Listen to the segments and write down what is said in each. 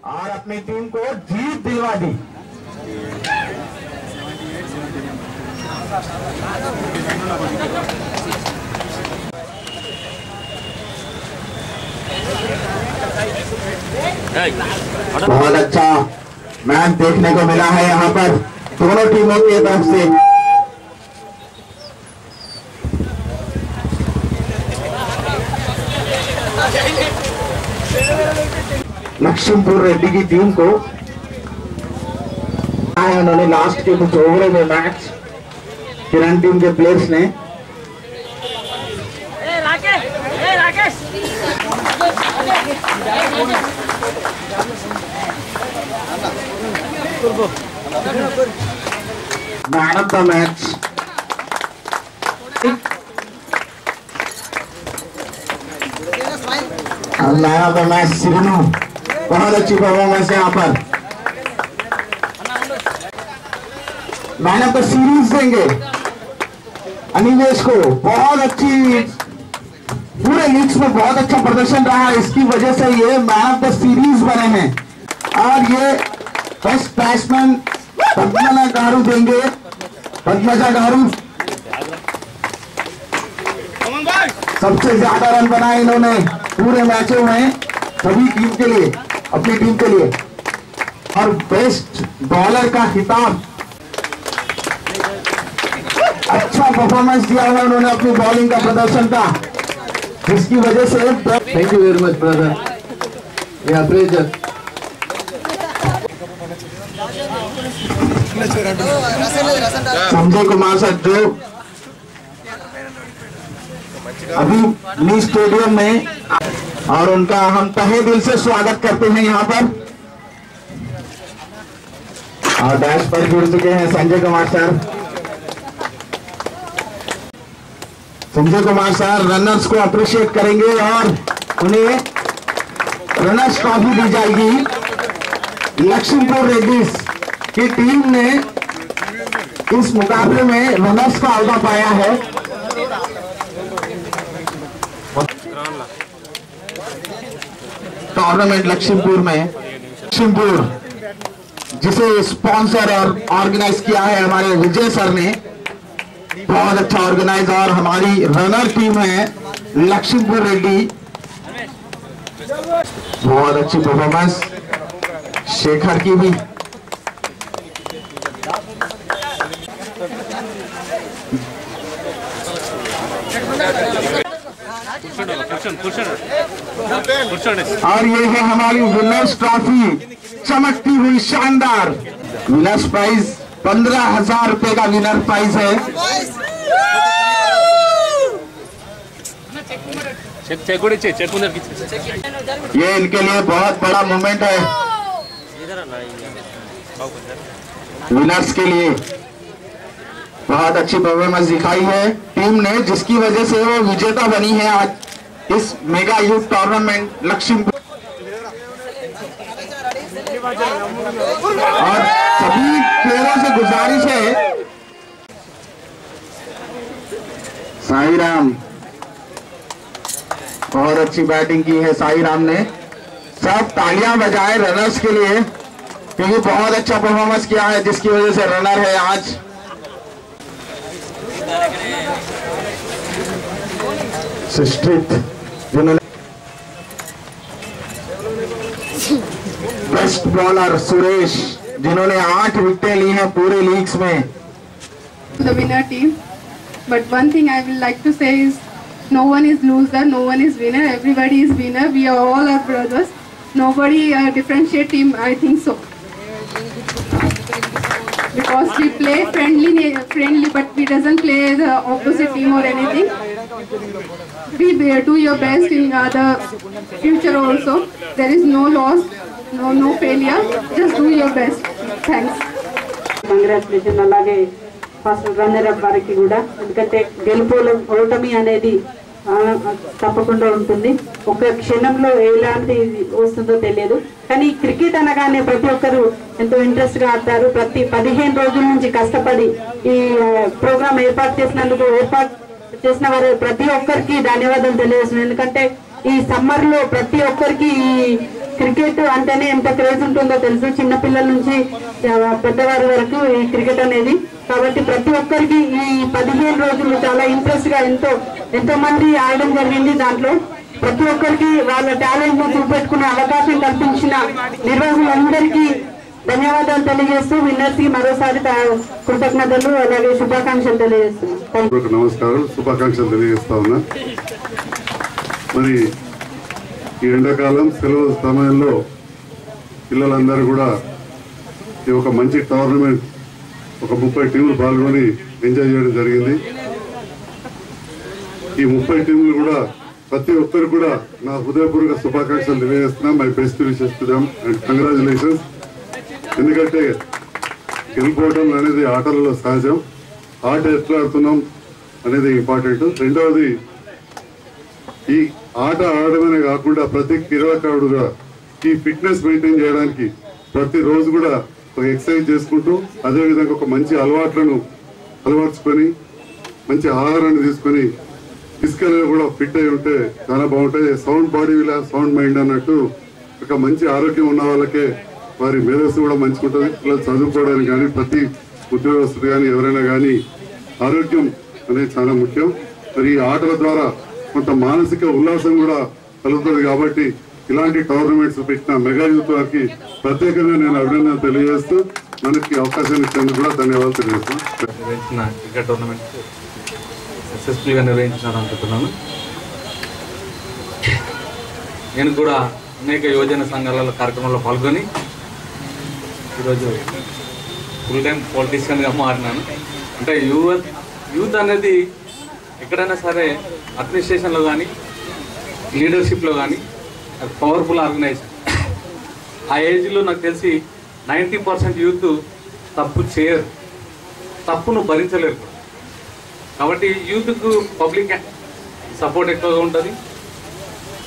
और अपनी टीम को जीत दिलवा दी। बहुत अच्छा मैच देखने को मिला है यहाँ पर दोनों टीमों की तरफ से। लक्ष्मीपुर रेड्डी की टीम को उन्होंने लास्ट के कुछ ओवरों में मैच किरण टीम के प्लेयर्स ने man of the match man of the match सिरनू, बहुत अच्छी परफॉर्मेंस है यहाँ पर। मैन ऑफ द सीरीज देंगे अनिवेश को, बहुत अच्छी पूरे लीग्स में बहुत अच्छा प्रदर्शन रहा, इसकी वजह से ये मैन ऑफ द सीरीज बने हैं। और ये बेस्ट बैट्समैन पद्मजा गारू देंगे, पद्मजा गारू सबसे ज्यादा रन बनाए इन्होंने पूरे मैचों में सभी टीम के लिए, अपनी टीम के लिए। और बेस्ट बॉलर का खिताब, अच्छा परफॉर्मेंस दिया है उन्होंने अपनी बॉलिंग का प्रदर्शन का, जिसकी वजह से thank you very much brother, ये अप्रेजर। संजय कुमार सर जो अभी नी स्टेडियम में, और उनका हम तहे दिल से स्वागत करते हैं यहाँ पर। और डैश पर जुड़ चुके हैं Sanjay Kumar sir. Sanjay Kumar sir runners को अप्रिशिएट करेंगे और उन्हें रनर्स ट्रॉफी दी जाएगी। लक्ष्मीपुर रेड्डीज की टीम ने इस मुकाबले में रनर्स का अहदा पाया है। टूर्नामेंट लक्ष्मीपुर में, लक्ष्मीपुर जिसे स्पॉन्सर और ऑर्गेनाइज किया है हमारे विजय सर ने, बहुत अच्छा ऑर्गेनाइज। और हमारी रनर टीम है लक्ष्मीपुर रेड्डी, बहुत अच्छी परफॉर्मेंस शेखर की भी। और ये है हमारी विनर्स ट्रॉफी, चमकती हुई शानदार विनर्स प्राइज, 15,000 रुपए का विनर प्राइज है। ये इनके लिए बहुत बड़ा मोमेंट है विनर्स के लिए। बहुत अच्छी परफॉर्मेंस दिखाई है टीम ने, जिसकी वजह से वो विजेता बनी है आज इस मेगा यूथ टूर्नामेंट लक्ष्मीपुर। और सभी प्लेयरों से गुजारिश है, साई राम बहुत अच्छी बैटिंग की है साई राम ने, सब तालियां बजाए रनर्स के लिए, क्योंकि बहुत अच्छा परफॉर्मेंस किया है, जिसकी वजह से रनर है आज। सुष्टित जिन्होंने बेस्ट बॉलर सुरेश, जिन्होंने 8 विकेटें ली हैं पूरे लीग्स में। The winner team, but one thing I will like to say is no one is loser, no one is winner, everybody is winner. We are all our brothers. Nobody differentiate team, I think so. Because we play friendly, but we doesn't play the opposite team or anything. We do your best in the future also. There is no loss, no failure. Just do your best. Thanks. Congratulations. అలాగే first runner up వారికి కూడా, ఎందుకంటే గెలుపోలు ఓటమి అనేది తప్పకుండా ఉంటుంది. ఒక క్షణంలో ఎలాంటి వస్తుందో తెలియదు, కానీ క్రికెట్ అనగానే ప్రతి ఒక్కరు ఎంతో ఇంట్రెస్ట్ గా ఆడతారు. ప్రతి 15 రోజుల నుంచి కష్టపడి ఈ ప్రోగ్రామ్ ఏర్పాటు చేసినందుకు, ఏర్పాటు చేసిన వారు ప్రతి ఒక్కరికి ధన్యవాదాలు తెలియజేస్తున్నాను. ఎందుకంటే ఈ సమ్మర్ లో ప్రతి ఒక్కరికి ఈ క్రికెట్ అంటేనే ఎంత క్రేజ్ ఉంటుందో తెలుసు, చిన్నపిల్లల నుంచి పెద్దవారి వరకు ఈ క్రికెట్ అనేది. కాబట్టి ప్రతి ఒక్కరికి ఈ 15 రోజులు చాలా ఇంట్రెస్ట్ గా ఎంతో మంది ఆడడం జరిగింది. దాంట్లో ప్రతి ఒక్కరికి వాళ్ళ టాలెంట్ ను చూపెట్టుకునే అవకాశం కల్పించిన నిర్వాహకులందరికీ ధన్యవాదాలు తెలియజేస్తూ విన్నర్స్ కి మరోసారి కృతజ్ఞతలు అలాగే శుభాకాంక్షలు తెలియజేస్తున్నాను. నమస్కారం, శుభాకాంక్షలు తెలియజేస్తా ఉన్నా. మరి ఈ ఎండాకాలం సెలవు సమయంలో పిల్లలందరూ కూడా ఈ ఒక మంచి టోర్నమెంట్ ఒక 30 టీములు పాల్గొని ఎంజాయ్ చేయడం జరిగింది. ఈ 30 టీములు కూడా ప్రతి ఒక్కరు కూడా నా హృదయపూర్వక శుభాకాంక్షలు తెలియజేస్తున్నా. My best wishes to them and congratulations. ఎందుకంటే గెలుపోవడం అనేది ఆటలలో సహజం. ఆట ఎట్లా ఆడుతున్నాం అనేది ఇంపార్టెంట్. రెండవది ఈ ఆట ఆడడమనే కాకుండా ప్రతి క్రీడాకారుడుగా ఈ ఫిట్నెస్ మెయింటైన్ చేయడానికి ప్రతిరోజు కూడా ఒక ఎక్సర్సైజ్ చేసుకుంటూ అదేవిధంగా ఒక మంచి అలవాట్లను అలవర్చుకొని మంచి ఆహారాన్ని తీసుకొని ఫిజికల్గా కూడా ఫిట్ అయి ఉంటే చాలా బాగుంటాయి. Sound body will have sound mind అన్నట్టు ఒక మంచి ఆరోగ్యం ఉన్న వాళ్ళకే వారి మేధస్సు కూడా మంచిగా ఉంటుంది. పిల్లలు చదువుకోవడానికి కానీ ప్రతి ఉద్యోగస్తులు కానీ ఎవరైనా కానీ ఆరోగ్యం అనేది చాలా ముఖ్యం. మరి ఈ ఆటల ద్వారా కొంత మానసిక ఉల్లాసం కూడా కలుగుతుంది. కాబట్టి ఇలాంటి టోర్నమెంట్స్ పెట్టిన మెగా యూత్ వారికి ప్రత్యేకంగా నేను అభినందన తెలియజేస్తూ మనకి అవకాశాన్ని ఇచ్చేందుకు కూడా ధన్యవాదాలు తెలియజేస్తున్నాను. క్రికెట్ టోర్నమెంట్ సక్సెస్ఫుల్గా నిర్వహించినారు అనుకుంటున్నాను. నేను కూడా అనేక యువజన సంఘాల కార్యక్రమాల్లో పాల్గొని ఈరోజు ఫుల్ టైం పొలిటీషియన్గా మారినాను. అంటే యూత్ అనేది ఎక్కడైనా సరే అడ్మినిస్ట్రేషన్లో కానీ లీడర్షిప్లో కానీ అది పవర్ఫుల్ ఆర్గనైజేషన్. ఆ ఏజ్లో నాకు తెలిసి 90% యూత్ తప్పు చేయరు, తప్పును భరించలేరు. కాబట్టి యూత్కు పబ్లిక్ సపోర్ట్ ఎక్కువగా ఉంటుంది.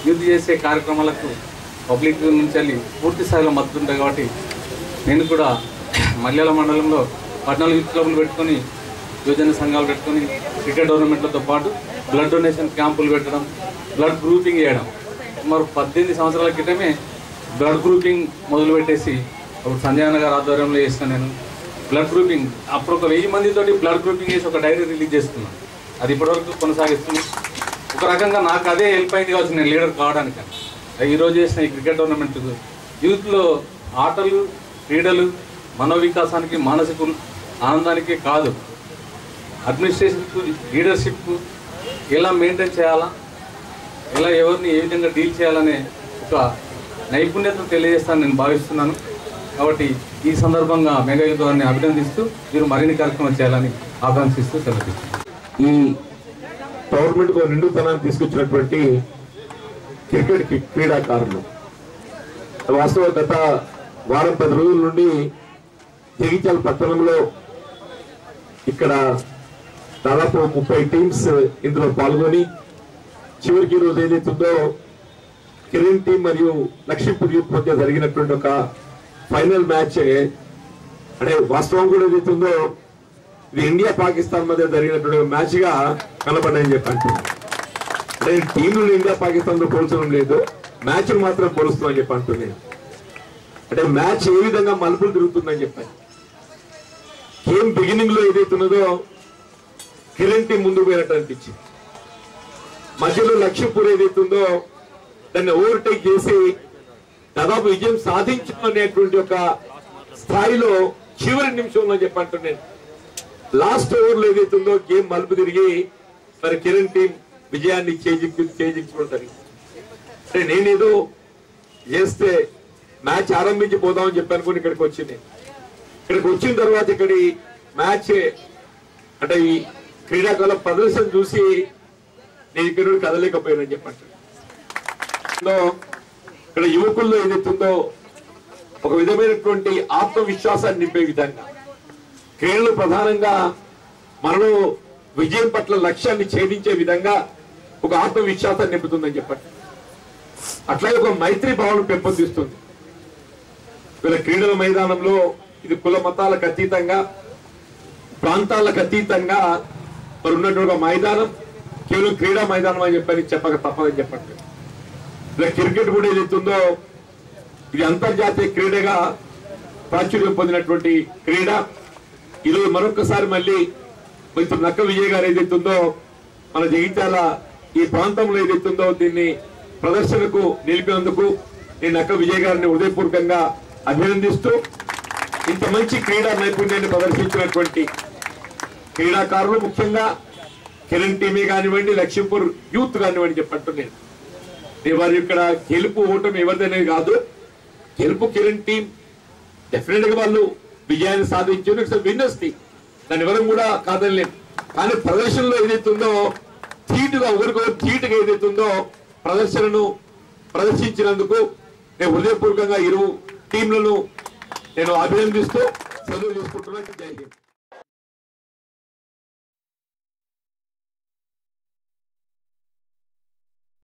యూత్ చేసే కార్యక్రమాలకు పబ్లిక్ నుంచి వెళ్ళి పూర్తి స్థాయిలో మద్దతు ఉంటుంది. కాబట్టి నేను కూడా మల్యాల మండలంలో 14 యూత్ క్లబ్లు పెట్టుకొని యువజన సంఘాలు పెట్టుకొని క్రికెట్ టోర్నమెంట్లతో పాటు బ్లడ్ డొనేషన్ క్యాంపులు పెట్టడం, బ్లడ్ గ్రూపింగ్ చేయడం. సుమారు 18 సంవత్సరాల క్రితమే బ్లడ్ గ్రూపింగ్ మొదలుపెట్టేసి అప్పుడు సంజయ్ గారి ఆధ్వర్యంలో చేసిన నేను బ్లడ్ గ్రూపింగ్. అప్పుడు ఒక 1000 మందితోటి బ్లడ్ గ్రూపింగ్ చేసి ఒక డైరీ రిలీజ్ చేస్తున్నాను. అది ఇప్పటివరకు కొనసాగిస్తున్నాను. ఒక రకంగా నాకు అదే హెల్ప్ అయింది కావచ్చు నేను లీడర్ కావడానికి. ఈరోజు చేసిన ఈ క్రికెట్ టోర్నమెంట్ యూత్లో ఆటలు క్రీడలు మనోవికాసానికి మానసిక ఆనందానికి కాదు, అడ్మినిస్ట్రేషన్కు లీడర్షిప్కు ఎలా మెయింటైన్ చేయాలా, ఎలా ఎవరిని ఏ విధంగా డీల్ చేయాలనే ఒక నైపుణ్యతను తెలియజేస్తానని నేను భావిస్తున్నాను. కాబట్టి ఈ సందర్భంగా మెగా యూత్ వారిని అభినందిస్తూ మీరు మరిన్ని కార్యక్రమాలు చేయాలని ఆకాంక్షిస్తూ సెలవు. ఈ టోర్నమెంట్కు నిండుతనాన్ని తీసుకొచ్చినటువంటి క్రికెట్ క్రీడాకారులు వాస్తవ గత వారం 10 రోజుల నుండి జగిత్యాల పట్టణంలో ఇక్కడ దాదాపు 30 టీమ్స్ ఇందులో పాల్గొని చివరికి రోజు ఏదైతుందో కిరణ్ టీం మరియు లక్ష్మీపూర్ యూత్ మధ్య జరిగినటువంటి ఒక ఫైనల్ మ్యాచ్. అంటే వాస్తవం కూడా ఏదైతుందో ఇది ఇండియా పాకిస్తాన్ మధ్య జరిగినటువంటి మ్యాచ్ గా కనబడ్డాయని చెప్పండి. అంటే టీంలు ఇండియా పాకిస్తాన్ తో పోల్చడం లేదు, మ్యాచ్లు మాత్రం పోలుస్తున్నామని చెప్పి అంటున్నాను. అంటే మ్యాచ్ ఏ విధంగా మలుపులు తిరుగుతుందని చెప్పాను. గేమ్ బిగినింగ్ లో ఏదైతున్నదో కిరణ్ టీం ముందుకు పోయినట్టు అనిపించింది. మధ్యలో లక్ష్మీపూర్ ఏదైతుందో దాన్ని ఓవర్టేక్ చేసి దాదాపు విజయం సాధించాలనేటువంటి ఒక స్థాయిలో చివరి నిమిషంలో చెప్పంటున్నాను. లాస్ట్ ఓవర్లో ఏదైతుందో గేమ్ మలుపు తిరిగి మరి కిరణ్ టీం విజయాన్ని చేజించుకుంటారు. అంటే నేనేదో చేస్తే మ్యాచ్ ఆరంభించి పోదామని చెప్పాను కొన్ని ఇక్కడికి వచ్చింది. ఇక్కడికి వచ్చిన తర్వాత ఇక్కడి మ్యాచ్ అంటే ఈ క్రీడాకారుల ప్రదర్శన చూసి నేను ఇక్కడ కదలేకపోయానని చెప్పండి. ఇక్కడ యువకుల్లో ఏదైతుందో ఒక విధమైనటువంటి ఆత్మవిశ్వాసాన్ని నింపే విధంగా క్రీడలు ప్రధానంగా మనలో విజయం పట్ల లక్ష్యాన్ని ఛేదించే విధంగా ఒక ఆత్మవిశ్వాసాన్ని నింపుతుందని చెప్పండి. అట్లాగే ఒక మైత్రి భావన పెంపొందిస్తుంది. వీళ్ళ క్రీడల మైదానంలో ఇది కుల మతాలకు అతీతంగా ప్రాంతాలకు అతీతంగా మరి ఉన్నటువంటి మైదానం కేవలం క్రీడా మైదానం అని చెప్పని చెప్పక తప్పదని చెప్పండి. ఇలా క్రికెట్ కూడా ఏదైతుందో ఇది అంతర్జాతీయ క్రీడగా ప్రాచుర్యం పొందినటువంటి క్రీడ. ఈరోజు మరొకసారి మళ్ళీ మిత్రుడు నక్క విజయ్ గారు ఏదైతుందో మన జగిత్యాల ఈ ప్రాంతంలో ఏదైతుందో దీన్ని ప్రదర్శనకు నిలిపినందుకు నేను నక్క విజయ్ గారిని హృదయపూర్వకంగా అభినందిస్తూ ఇంత మంచి క్రీడా నైపుణ్యాన్ని ప్రదర్శించినటువంటి క్రీడాకారులు ముఖ్యంగా కిరణ్ టీమే కానివ్వండి, లక్ష్మీపూర్ యూత్ కానివ్వండి చెప్పంటున్నాను. వారి ఇక్కడ గెలుపు ఓటమి ఎవరిదనేది కాదు. గెలుపు కిరణ్ టీం డెఫినెట్ గా వాళ్ళు విజయాన్ని సాధించారు. ఇట్స్ విన్నర్స్ టీం, దాని ఎవరు కూడా కాదనలేము. కానీ ప్రదర్శనలో ఏదైతుందో ధీటుగా ఒకరికొకరు ధీటుగా ఏదైతుందో ప్రదర్శనను ప్రదర్శించినందుకు నేను హృదయపూర్వకంగా ఇరు టీంలను నేను అభినందిస్తూ సెలవు తీసుకుంటున్నాను. జై హింద్.